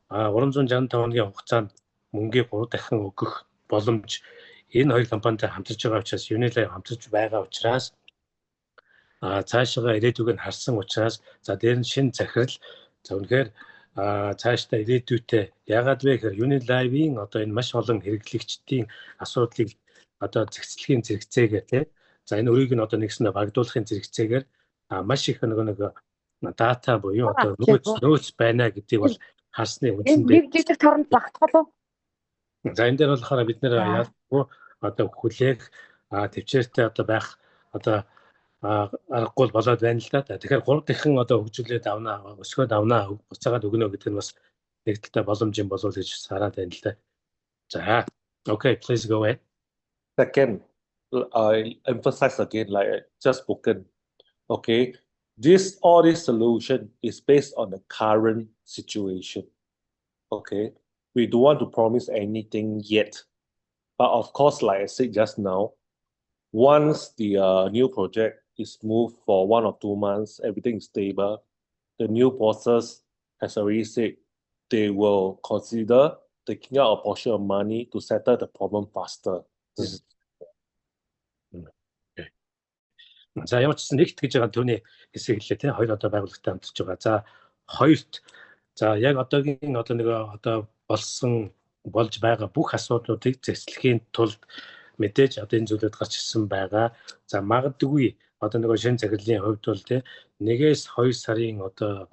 365 хоногийн хугацаанд мөнгийг 3 дахин өгөх боломж энэ хоёр компанитай хамтарч байгаа учраас Unilive хамтарч байгаа учраас цаашаа ирээдүг нь харсан учраас за дээр нь шинэ захирал за үнэхээр цаашдаа ирээдүйтэй яагаад вэ гэхээр Unilive-ийн одоо энэ маш олон хэрэглэгчдийн асуудлыг одоо зэгцлэхийн зэрэгцээгээр тий за энэ өрийг нь одоо нэгснээр багадуулахын зэрэгцээгээр маш их нэг дата буюу одоо нөөц байна гэдгийг бол харсны үндсэндээ нэг жижиг торонд багтах уу? За энэ дээр болохоор бид нэр яалтгүй одоо хүлээх төвчээртэй одоо байх одоо аргагүй болоод байна л да. Тэгэхээр 3 дахин одоо хөгжүүлээд авнаа, өсгөөд авнаа, буцаагаад өгнө гэдэг нь бас нэг талтай боломж юм болов гэж хараад байна л да. За, okay, please go ahead. Second, I emphasize again, like just spoken. Okay, all this solution is based on the current situation. Okay, we don't want to promise anything yet, but of course, like I said just now, once the new project is moved for 1 or 2 months, everything is stable. The new bosses has already said they will consider taking out a portion of money to settle the problem faster. За ямар ч гэсэн нэгт гэж байгаа түүний хэсэг хэлээ тий хоёр одоо байгууллагатай хамтарч байгаа. За хоёрт за яг одоогийн одоо нэг одоо болж байгаа бүх асуудлуудыг зэслэхийн тулд мэдээж одоо энэ зүйлүүд гарч ирсэн байгаа. За магадгүй одоо нэг шинэ захирлын хувьд бол тий 1-2 сарын одоо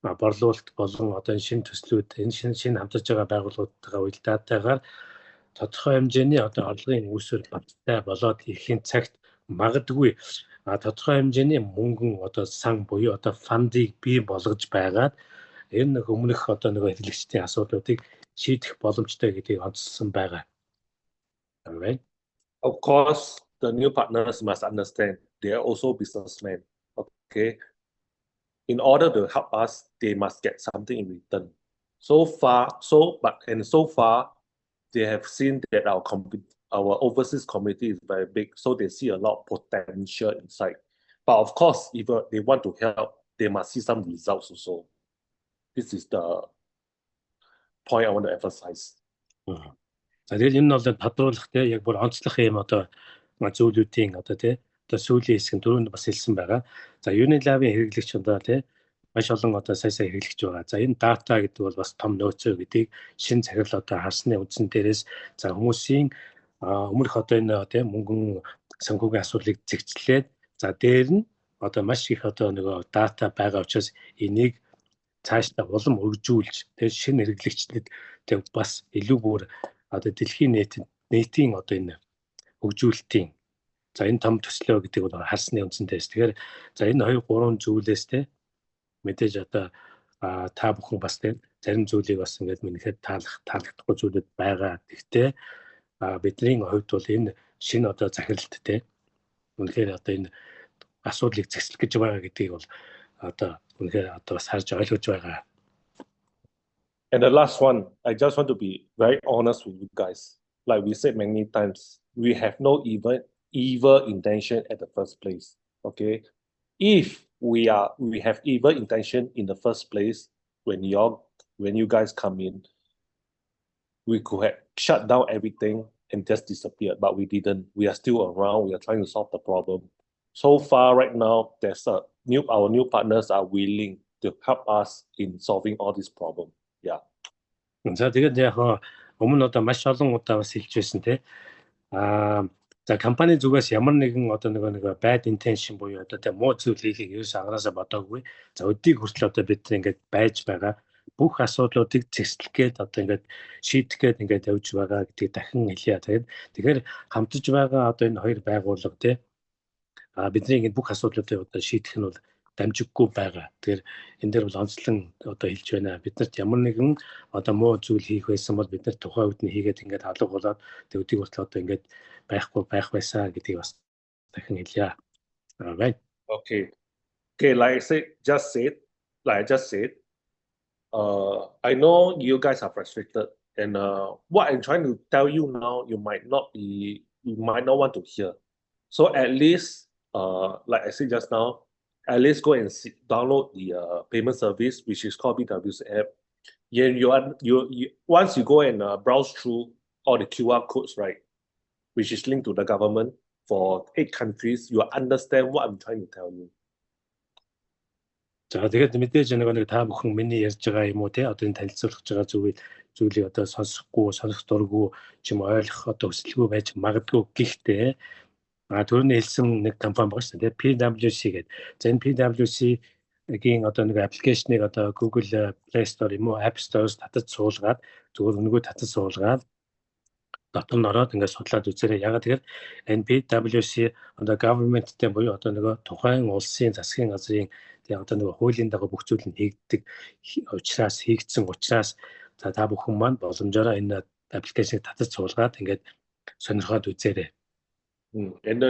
борлуулалт болон одоо шинэ төслүүд энэ шинэ хамтарч байгаа байгууллагуудтайгаа уялдаатайгаар тодорхой хэмжээний одоо орлогын үүсвэр баттай болоод ирэхин цагт магадгүй тодорхой хэмжээний мөнгөн одоо сан буюу одоо фандыг бий болгож байгаад энэ өмнөх одоо нэг хэрэглэгчдийн асуудлуудыг шийдэх боломжтой гэдгийг онцлсан байгаа. Alright. Of course, the new partners must understand they are also businessmen. Okay. In order to help us, they must get something in return. So far, they have seen that our overseas community is very big, so they see a lot of potential inside. But of course, if they want to help, they must see some results also. This is the point I want to emphasize. За тэгээд энэ бол тодруулах те яг бүр онцлох юм одоо зүйлүүдийн одоо те одоо сүүлийн хэсэг дөрөнд бас хэлсэн байгаа. За Unilive-ийн хэрэглэгч одоо те маш олон одоо сая хэрэглэгч байгаа. За энэ дата гэдэг бол бас том нөөцөө гэдгийг шинэ захирал одоо харсны үндсэн дээрээс за хүмүүсийн өмнөх одоо энэ тийм мөнгөн санхүүгийн асуудлыг зэгцлээд за дээр нь одоо маш их одоо нэг дата байгаа учраас энийг цаашдаа улам өргөжүүлж тийм шинэ хэрэглэгчдэд тийм бас илүү бүр одоо дэлхийн нийтийн одоо энэ хөгжүүлэлтийн за энэ том төслөө гэдэг бол харсны үндсэндээс тэгэхээр за энэ 2-3 зүйлээс тийм мэдээж одоо та бүхэн бас тийм зарим зүйлийг бас ингээд минийхэд таалагдахгүй зүйлүүд байгаа. Гэхдээ бидний хувьд бол энэ шинэ одоо захиралт те үнэхээр одоо энэ асуудлыг зэслэх гэж байгаа гэдгийг бол одоо үнэхээр одоо бас харж ойлгож байгаа. And the last one, I just want to be very honest with you guys. Like we said many times, we have no evil intention at the first place. Okay, if we have evil intention in the first place when you guys come in, we could have shut down everything and just disappeared, but we didn't. We are still around. We are trying to solve the problem. So far, right now, our new partners are willing to help us in solving all this problem. Yeah. За тэгээд яг өмнө одоо маш олон удаа бас хэлж байсан те. За компани зүгээс ямар нэгэн одоо нэг bad intention буюу одоо муу зүйл хийхийг ерөөс ангараасаа бодоогүй. За өдийг хүртэл одоо бид ингээд байж байгаа бүх асуудлуудыг зэслэх гээд одоо ингээд шийдэх гээд ингээд явж байгаа гэдгийг дахин хэлье. Тэгэхээр хамтарч байгаа одоо энэ хоёр байгууллага те бидний бүх асуудлуудыг одоо шийдэх нь бол дамжиггүй байгаа. Тэгэхээр энэ дээр бол онцлон одоо хэлж байна. Биднэрт ямар нэгэн одоо муу зүйл хийх байсан бол бид нар тухайн үед нь хийгээд ингээд алга болоод өдийг хүртэл одоо ингээд байхгүй байх байсан гэдгийг бас дахин хэлье. Alright. Okay, like I just said, I know you guys are frustrated, and what I'm trying to tell you now, you might not want to hear. So at least, like I said just now, at least go and download the payment service, which is called BW's app. once you go and browse through all the QR codes, right, which is linked to the government for 8 countries, you understand what I'm trying to tell you. За тэгээд мэдээж нэг та бүхэн миний ярьж байгаа юм уу те одоо энэ танилцуулах байгаа зүйлийг одоо сонсохгүй сонсох дурггүй ч юм ойлгох одоо хүсэлгүй байж магадгүй гэхдээ түрүүний хэлсэн нэг компани байгаа шүү дээ PwC гэдэг. За энэ PwC-гийн одоо нэг аппликейшнийг одоо Google Play Store юм уу App Store-с татаж суулгаад зүгээр өнгөө татаж суулгаад дотор нь ороод ингээд судлаад үзээрэй. Ягаад тэгэхээр энэ PwC одоо government-тэй буюу одоо нэг тухайн улсын засгийн газрын тэгээ одоо нэг хуулийн дагуу бүх зүйл нь хийгддэг хийгдсэн учраас за та бүхэн маань боломжоор энэ аппликейшнийг татаж суулгаад ингээд сонирхоод үзээрэй. And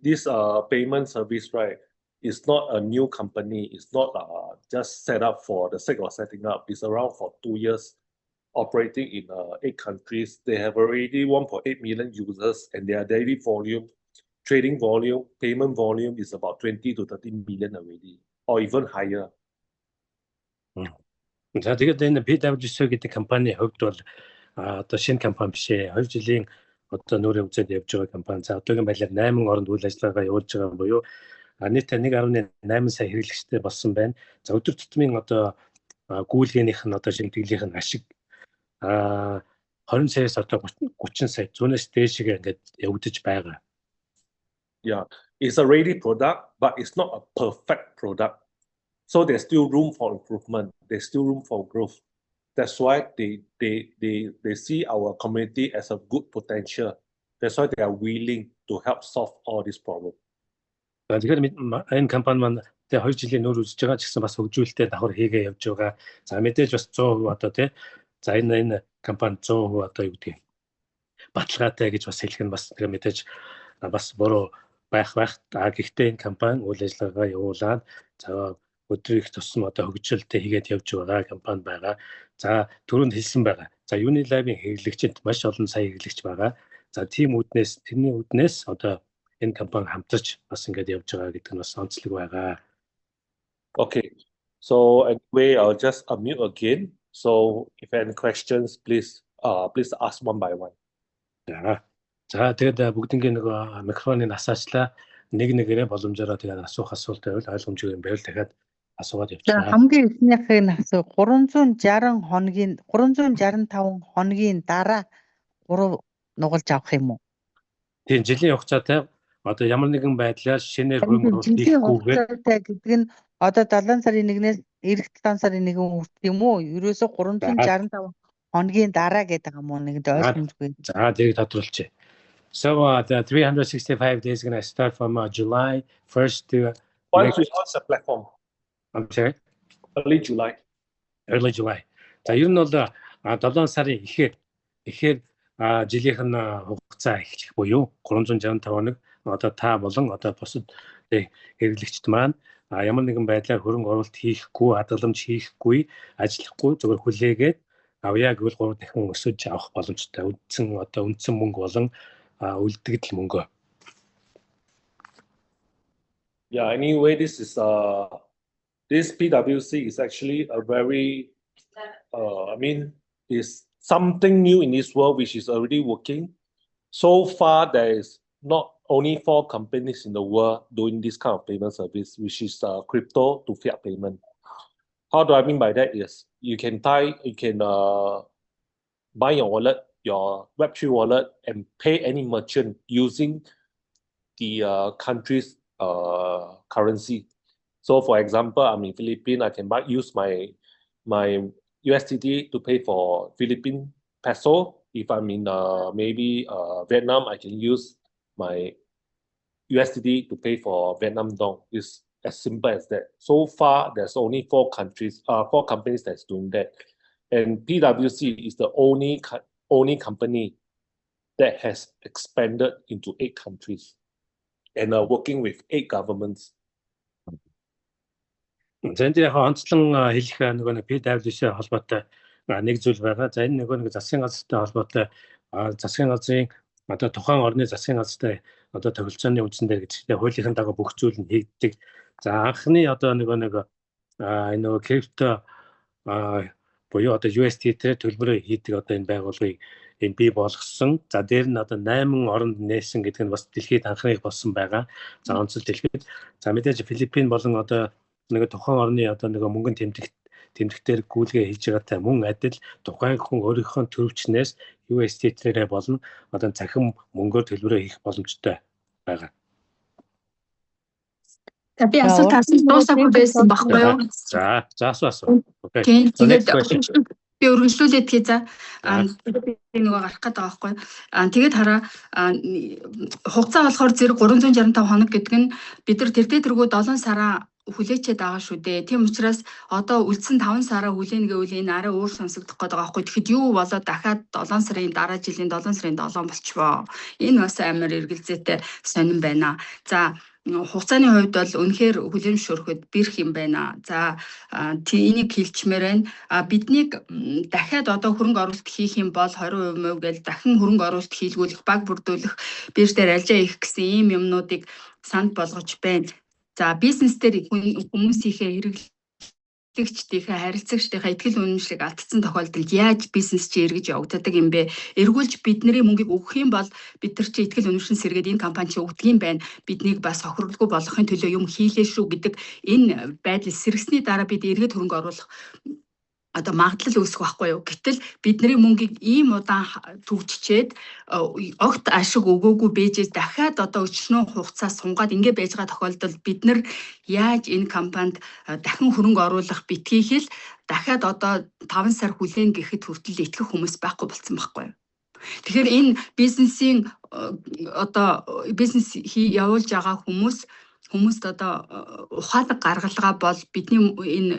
this payment service, right, is not a new company. It's not just set up for the sake of setting up. It's around for 2 years, operating in 8 countries. They have already 1.8 million users, and their daily volume, trading volume, payment volume is about 20 to 30 million already, or even higher. За тэгээд энэ PwC гэдэг компани хувьд бол одоо шинэ компани биш ээ. 2 жилийн одоо нүүрээ үзээд явж байгаа компани. За одоогийн байдлаар 8 оронд үйл ажиллагаа явуулж байгаа буюу нийт 1.8 сая хэрэглэгчтэй болсон байна. За өдөр тутмын одоо гүйлгээнийх нь одоо шимтгэлийнх нь ашиг 20 саяас одоо 30 сая зүүнээс дээшгээ ингээд явагдаж байгаа. Yeah, it's a ready product, but it's not a perfect product. So there's still room for improvement. There's still room for growth. That's why they see our community as a good potential. That's why they are willing to help solve all these problems. Тэгэхээр энэ компани маань тэгээ 2 жилийн нүүр үзэж байгаа ч гэсэн бас хөгжүүлэлтэд давхар хийгээ явж байгаа. За мэдээж бас 100% одоо тий. За энэ компани 100% одоо юу гэдэг баталгаатай гэж бас хэлэх нь бас тэгээ мэдээж бас буруу байх. Гэхдээ энэ компани үйл ажиллагаа явуулаад за өдөр их тусам одоо хөгжилтэй хийгээд явж байгаа компани байгаа. За түрүүнд хэлсэн байгаа. За Unilab-ийн хэрэглэгчид маш олон сая хэрэглэгч байгаа. За тэрний үүднээс одоо энэ компани хамтарч бас ингээд явж байгаа гэдэг нь бас онцлог байгаа. Okay. So anyway, I'll just unmute again. So if any questions, please ask one by one. За тэгээд бүгднийг нэг микрофоныг асаачлаа. Нэгээрээ боломжоор тэгээд асуух асуулт байвал ойлгомжтой юм байвал дахиад асуугаад явчихлаа. Хамгийн эхнийхийг нь асуу 365 хоногийн дараа 3 нугалж авах юм уу? Тийм жилийн хугацаатай одоо ямар нэгэн байдлаар шинээр хөрөнгө оруулалт хийхгүйгээр гэдэг нь одоо 7 сарын 1-ээс эх 7 сарын 1 хүртэл юм уу? Ерөөсө 365 хоногийн дараа гэдэг юм уу? Нэгэд ойлгомжгүй. За тэрийг тодруулчих. So the 365 days going to start from July 1st to once we launch the platform. I'm sorry. Early July. За ер нь бол 7 сарын ихээр жилийнх нь хугацаа эхлэх буюу 365 хоног одоо та болон одоо бусад хэрэглэгчд маань ямар нэгэн байдлаар хөрөнгө оруулалт хийхгүй, хадгаламж хийхгүй, ажиллахгүй зөвхөн хүлээгээд авъя гэвэл 3 дахин өсөж авах боломжтой. Үндсэн мөнгө болон үлдэгдэл мөнгө. Yeah, anyway, this PwC is actually a very, is something new in this world which is already working. So far, there is not only 4 companies in the world doing this kind of payment service, which is crypto to fiat payment. How do I mean by that is you can buy your wallet, your Web3 wallet, and pay any merchant using the country's currency. So, for example, I'm in Philippines. I can use my USDT to pay for Philippine peso. If I'm in maybe Vietnam, I can use my USDT to pay for Vietnam dong. It's as simple as that. So far, there's only 4 companies that's doing that, and PwC is the only company that has expanded into 8 countries and are working with 8 governments. За энэ яг онцлон хэлэх нэг PwC холбоотой нэг зүйл байгаа. За энэ нэг засгийн газартай холбоотой засгийн газрын одоо тухайн орны засгийн газартай одоо тохиролцооны үндсэн дээр гэж хуулийн дагуу бүх зүйл нь хийгддэг. За анхны одоо энэ крипто буюу одоо USDT-ээр төлбөрөө хийдэг одоо энэ байгууллагыг энэ бий болгосон. За дээр нь одоо 8 оронд нээсэн гэдэг нь бас дэлхийд анхны болсон байгаа. За онцлог дэлхийд. За мэдээж Филиппин болон одоо нэг тухайн орны одоо нэг мөнгөн тэмдэгтээр гүйлгээ хийж байгаатай мөн адил тухайн хүн өөрийнхөө төрөвчнээс USDT-ээр болон одоо цахим мөнгөөр төлбөрөө хийх боломжтой байгаа. Би асуулт асуусан байсан байхгүй юу? За асуу. Окей. Тэгээд би өргөжлүүлээд хий за би нөгөө гарах гэдэг байгаа байхгүй. Тэгээд хараа хугацаа болохоор зэрэг 365 хоног гэдэг нь бид нар тэргүү 7 сараа хүлээчээд байгаа шүү дээ. Тийм учраас одоо үлдсэн 5 сараа хүлээнэ гэвэл энэ арай өөр сонсогдох гэдэг байгаа байхгүй. Тэгэхэд юу болоод дахиад 7 сарын дараа жилийн 7 сарын 7 болчихвоо. Энэ бас амар эргэлзээтэй сонирн байна. За хугацааны хувьд бол үнэхээр хүлээмжшөөрөхөд бэрх юм байна. За энийг хэлчмээр байна. Биднийг дахиад одоо хөрөнгө оруулалт хийх юм бол 20% гэж дахин хөрөнгө оруулалт хийлгүүлэх, баг бүрдүүлэх, бирж дээр арилжаа хийх гэсэн ийм юмнуудыг санд болгож байна. За бизнес дээр хүмүүсийнхээ хэрэглэгчдийнхээ харилцагчдийнхээ итгэл үнэмшлийг алдсан тохиолдолд яаж бизнес чи эргэж явагддаг юм бэ? Эргүүлж бидний мөнгийг өгөх юм бол бид нар чи итгэл үнэмшин сэргээд энэ компани чи өгдөг юм байна. Биднийг бас хохирлгүй болгохын төлөө юм хийлээ шүү гэдэг энэ байдал сэргсний дараа бид эргээд хөрөнгө оруулах одоо магадлал үүсэх байхгүй юу. Гэтэл бидний мөнгийг ийм удаан төгжчээд огт ашиг өгөөгүй бэжээс дахиад одоо өчнөө хугацаа сунгаад ингэ байж байгаа тохиолдолд бид нар яаж энэ компанид дахин хөрөнгө оруулах битгийхэл дахиад одоо 5 сар хүлээн гэхэд хүртэл итгэх хүмүүс байхгүй болсон байхгүй юу. Тэгэхээр энэ бизнесийн одоо бизнес явуулж байгаа хүмүүст одоо ухаалаг гаргалгаа бол бидний энэ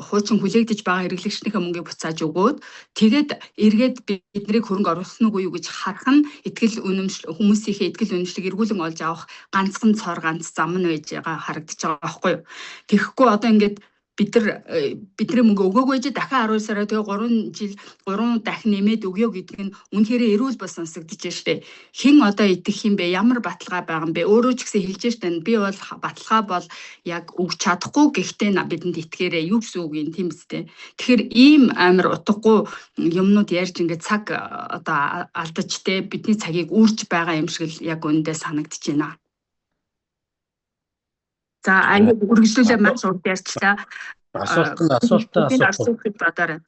хуучин хүлээгдэж байгаа хэрэглэгчнийхээ мөнгийг буцааж өгөөд тэгээд эргээд биднийг хөрөнгө оруулсан уу юу гэж харах нь итгэл үнэмшил хүмүүсийнхээ итгэл үнэмшлийг эргүүлэн олж авах ганцхан цор ганц зам нь байж байгаа харагдаж байгаа байхгүй юу. Тэгэхгүй одоо ингээд бидний мөнгө өгөөгүй ч дахин 12 сараа тэгээ 3 жил 3 дахин нэмээд өгөө гэдэг нь үнэхээр эрүүл бас сонсогдож штэ. Хэн одоо идэх юм бэ? Ямар баталгаа байгаа юм бэ? Өөрөө ч гэсэн хэлж штэ. Би бол баталгаа бол яг өгч чадахгүй гэхдээ бидэнд итгээрэй. Юу гэсэн үг юм тийм үстэй. Тэгэхээр ийм амар утгагүй юмнууд ярьж ингээд цаг одоо алдаж те бидний цагийг үрж байгаа юм шиг л яг үүндээ санагдаж байна. За аяг үргэлжлүүлээ маш урд ярьчлаа. Асуултаа асуулт бодоорой.